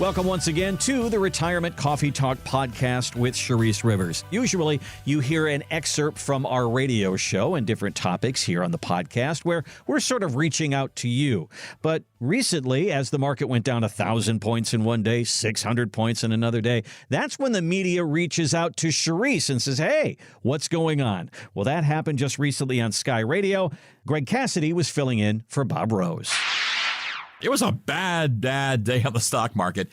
Welcome once again to the Retirement Coffee Talk podcast with Charisse Rivers. Usually you hear an excerpt from our radio show and different topics here on the podcast where we're sort of reaching out to you. But recently, as the market went down 1,000 points in one day, 600 points in another day, that's when the media reaches out to Charisse and says, hey, what's going on? Well, that happened just recently on Sky Radio. Greg Cassidy was filling in for Bob Rose. It was a bad day on the stock market.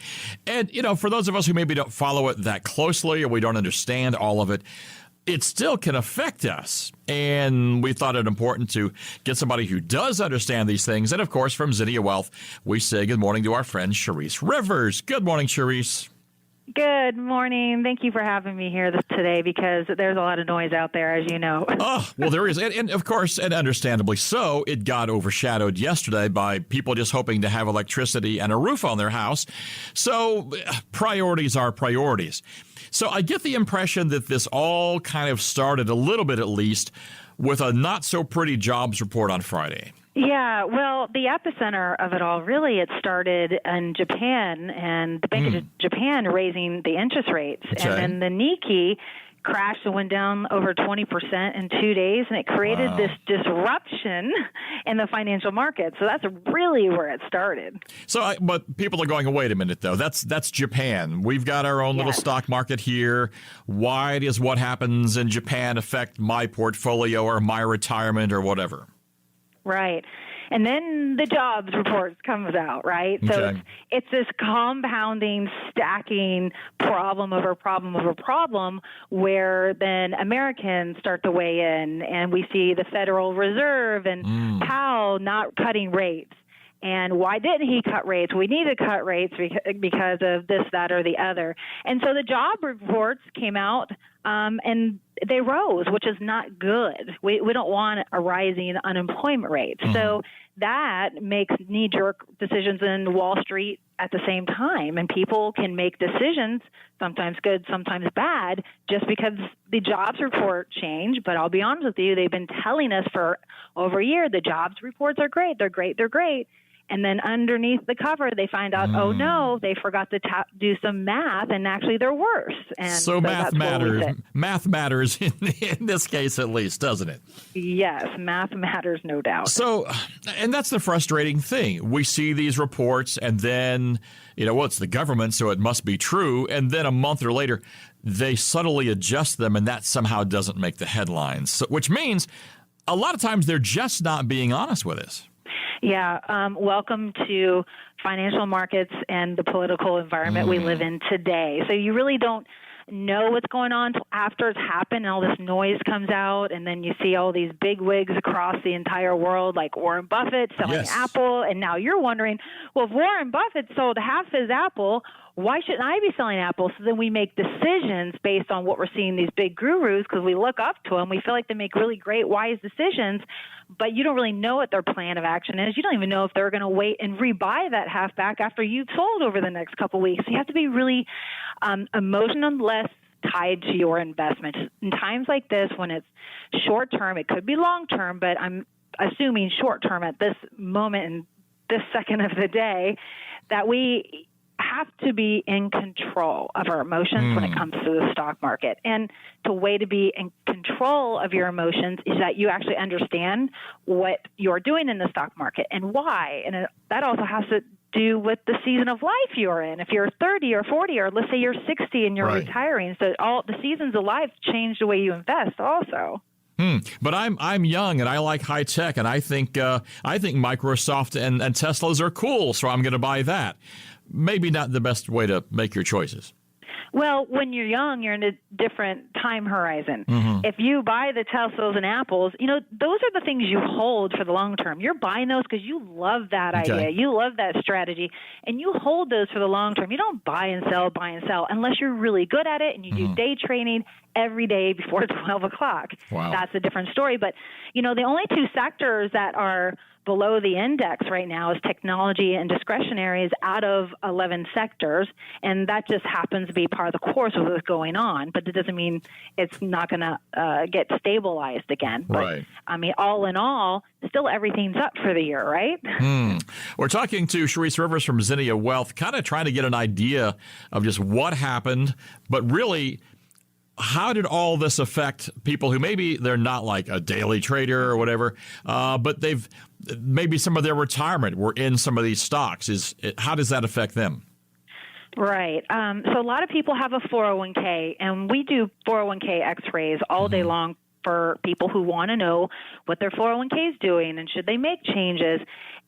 And, for those of us who maybe don't follow it that closely or we don't understand all of it, it still can affect us. And we thought it important to get somebody who does understand these things. And, of course, from Zinnia Wealth, we say good morning to our friend Charisse Rivers. Good morning, Charisse. Good morning. Thank you for having me here today because there's a lot of noise out there, as you know. Oh, well, there is. And of course, and understandably so, it got overshadowed yesterday by people just hoping to have electricity and a roof on their house. So priorities are priorities. So I get the impression that this all kind of started a little bit, at least, with a not so pretty jobs report on Friday. Yeah, well, the epicenter of it all, really, it started in Japan and the Bank of Japan raising the interest rates. Okay. And then the Nikkei crashed and went down over 20% in 2 days, and it created this disruption in the financial market. So that's really where it started. So, but people are going, wait a minute, though. That's Japan. We've got our own little stock market here. Why does what happens in Japan affect my portfolio or my retirement or whatever? Right. And then the jobs report comes out, right? So it's this compounding, stacking problem over problem over problem where then Americans start to weigh in and we see the Federal Reserve and Powell not cutting rates. And why didn't he cut rates? We need to cut rates because of this, that, or the other. And so the job reports came out and they rose, which is not good. We don't want a rising unemployment rate. So that makes knee-jerk decisions in Wall Street at the same time. And people can make decisions, sometimes good, sometimes bad, just because the jobs report changed. But I'll be honest with you, they've been telling us for over a year, the jobs reports are great, they're great, they're great. And then underneath the cover, they find out, oh, no, they forgot to do some math, and actually they're worse. And so math matters. Math matters in this case, at least, doesn't it? Yes, math matters, no doubt. So, and that's the frustrating thing. We see these reports, and then, it's the government, so it must be true. And then a month or later, they subtly adjust them, and that somehow doesn't make the headlines, so, which means a lot of times they're just not being honest with us. Yeah, welcome to financial markets and the political environment we live in today. So you really don't know what's going on until after it's happened and all this noise comes out, and then you see all these big wigs across the entire world like Warren Buffett selling Apple, and now you're wondering, well, if Warren Buffett sold half his Apple, why shouldn't I be selling Apple? So then we make decisions based on what we're seeing these big gurus because we look up to them. We feel like they make really great, wise decisions, but you don't really know what their plan of action is. You don't even know if they're going to wait and rebuy that half back after you've sold over the next couple of weeks. So you have to be really emotionless tied to your investment. In times like this, when it's short term, it could be long term, but I'm assuming short term at this moment and this second of the day, that we have to be in control of our emotions when it comes to the stock market. And the way to be in control of your emotions is that you actually understand what you're doing in the stock market and why. And that also has to do with the season of life you're in. If you're 30 or 40, or let's say you're 60 and you're retiring, so all the seasons of life change the way you invest also. But I'm young and I like high tech, and I think Microsoft and Teslas are cool, so I'm going to buy that. Maybe not the best way to make your choices. Well, when you're young, you're in a different time horizon. If you buy the Teslas and Apples, those are the things you hold for the long term. You're buying those because you love that idea. You love that strategy, and you hold those for the long term. You don't buy and sell unless you're really good at it and you do day trading every day before 12 o'clock. Wow. That's a different story. But, the only two sectors that are below the index right now is technology and discretionaries out of 11 sectors, and that just happens to be part of the course of what's going on, but it doesn't mean it's not going to get stabilized again. But, right. I mean, all in all, still everything's up for the year, right? We're talking to Charisse Rivers from Zinnia Wealth, kind of trying to get an idea of just what happened, but really, how did all this affect people who maybe they're not like a daily trader or whatever, but they've maybe some of their retirement were in some of these stocks? How does that affect them? Right. So a lot of people have a 401k, and we do 401k x-rays all day long for people who want to know what their 401k is doing and should they make changes.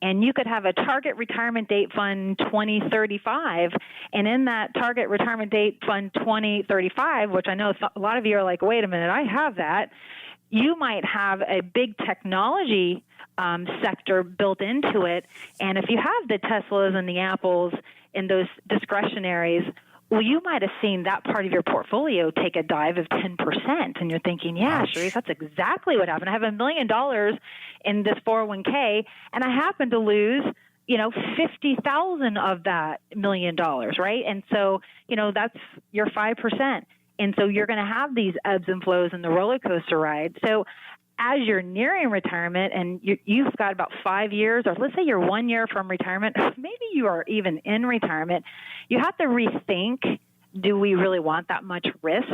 And you could have a target retirement date fund 2035, and in that target retirement date fund 2035, which I know a lot of you are like, wait a minute, I have that. You might have a big technology sector built into it. And if you have the Teslas and the Apples and those discretionaries, well, you might have seen that part of your portfolio take a dive of 10%. And you're thinking, yeah, Charisse, that's exactly what happened. I have $1 million in this 401k, and I happen to lose, 50,000 of that $1 million, right? And so, that's your 5%. And so you're going to have these ebbs and flows in the roller coaster ride. So as you're nearing retirement and you've got about 5 years, or let's say you're 1 year from retirement, maybe you are even in retirement, you have to rethink, do we really want that much risk?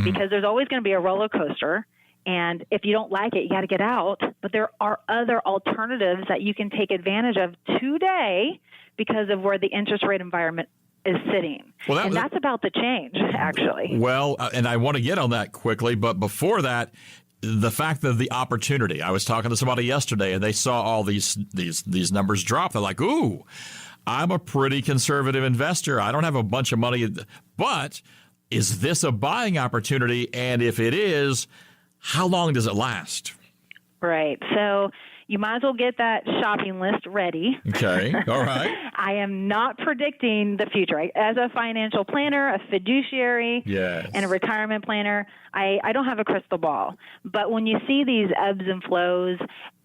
Because there's always going to be a roller coaster. And if you don't like it, you got to get out. But there are other alternatives that you can take advantage of today because of where the interest rate environment is sitting. Well, that's about to change, actually. Well, and I want to get on that quickly, but before that, the fact of the opportunity. I was talking to somebody yesterday, and they saw all these numbers drop. They're like, ooh, I'm a pretty conservative investor. I don't have a bunch of money, but is this a buying opportunity? And if it is, how long does it last? Right. So you might as well get that shopping list ready. Okay. All right. I am not predicting the future. As a financial planner, a fiduciary, and a retirement planner, I don't have a crystal ball. But when you see these ebbs and flows,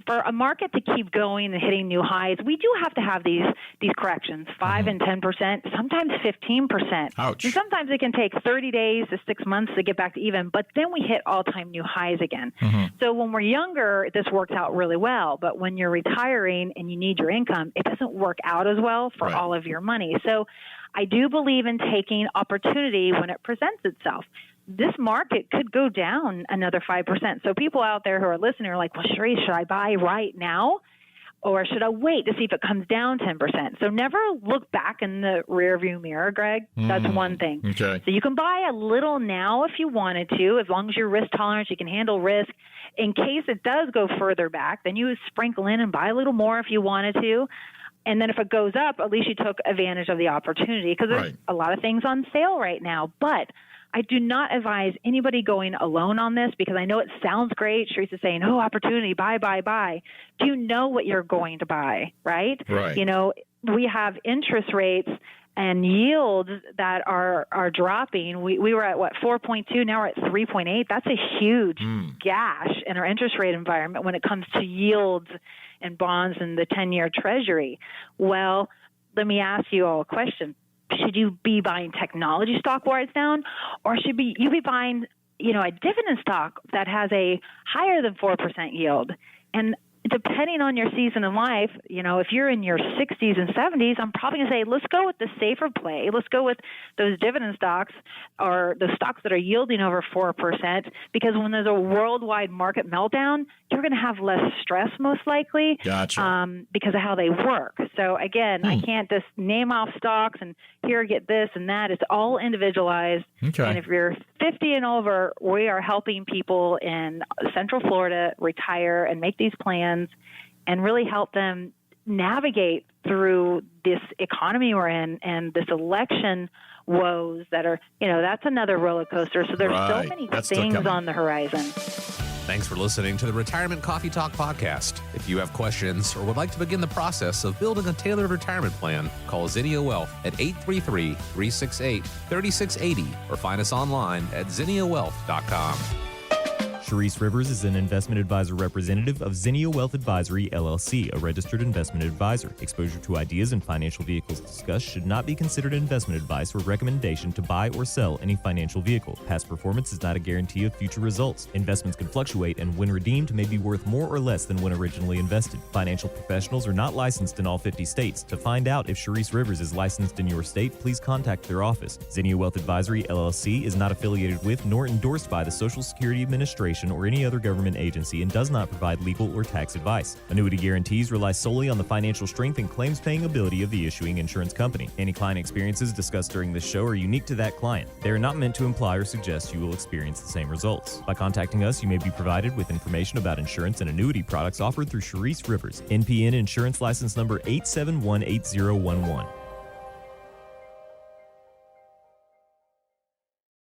for a market to keep going and hitting new highs, we do have to have these corrections, 5 and 10%, sometimes 15%. Ouch. And sometimes it can take 30 days to 6 months to get back to even, but then we hit all-time new highs again. So when we're younger, this works out really well. But when you're retiring and you need your income, it doesn't work out as well for all of your money. So I do believe in taking opportunity when it presents itself. This market could go down another 5%. So people out there who are listening are like, well, Charisse, should I buy right now? Or should I wait to see if it comes down 10%? So never look back in the rearview mirror, Greg. That's one thing. Okay. So you can buy a little now if you wanted to, as long as you're risk tolerant, you can handle risk. In case it does go further back, then you sprinkle in and buy a little more if you wanted to. And then if it goes up, at least you took advantage of the opportunity, because there's a lot of things on sale right now. But I do not advise anybody going alone on this, because I know it sounds great. Charisse is saying, oh, opportunity, buy, buy, buy. Do you know what you're going to buy, right? Right. We have interest rates and yields that are dropping. We were at, 4.2, now we're at 3.8. That's a huge gash in our interest rate environment when it comes to yields and bonds and the 10-year Treasury. Well, let me ask you all a question. Should you be buying technology stock where it's down, or should you be buying, a dividend stock that has a higher than 4% yield? And depending on your season in life, if you're in your 60s and 70s, I'm probably going to say, let's go with the safer play. Let's go with those dividend stocks, or the stocks that are yielding over 4%, because when there's a worldwide market meltdown, you're going to have less stress, most likely, Gotcha. because of how they work. So again, I can't just name off stocks and here, get this and that. It's all individualized. Okay. And if you're 50 and over, we are helping people in Central Florida retire and make these plans and really help them navigate through this economy we're in and this election woes that are, that's another roller coaster. So there's so many things on the horizon. Thanks for listening to the Retirement Coffee Talk podcast. If you have questions or would like to begin the process of building a tailored retirement plan, call Zinnia Wealth at 833-368-3680 or find us online at zinniawealth.com. Charisse Rivers is an investment advisor representative of Zinnia Wealth Advisory, LLC, a registered investment advisor. Exposure to ideas and financial vehicles discussed should not be considered investment advice or recommendation to buy or sell any financial vehicle. Past performance is not a guarantee of future results. Investments can fluctuate and when redeemed may be worth more or less than when originally invested. Financial professionals are not licensed in all 50 states. To find out if Charisse Rivers is licensed in your state, please contact their office. Zinnia Wealth Advisory, LLC is not affiliated with nor endorsed by the Social Security Administration or any other government agency and does not provide legal or tax advice. Annuity guarantees rely solely on the financial strength and claims-paying ability of the issuing insurance company. Any client experiences discussed during this show are unique to that client. They are not meant to imply or suggest you will experience the same results. By contacting us, you may be provided with information about insurance and annuity products offered through Charisse Rivers, NPN Insurance License Number 8718011.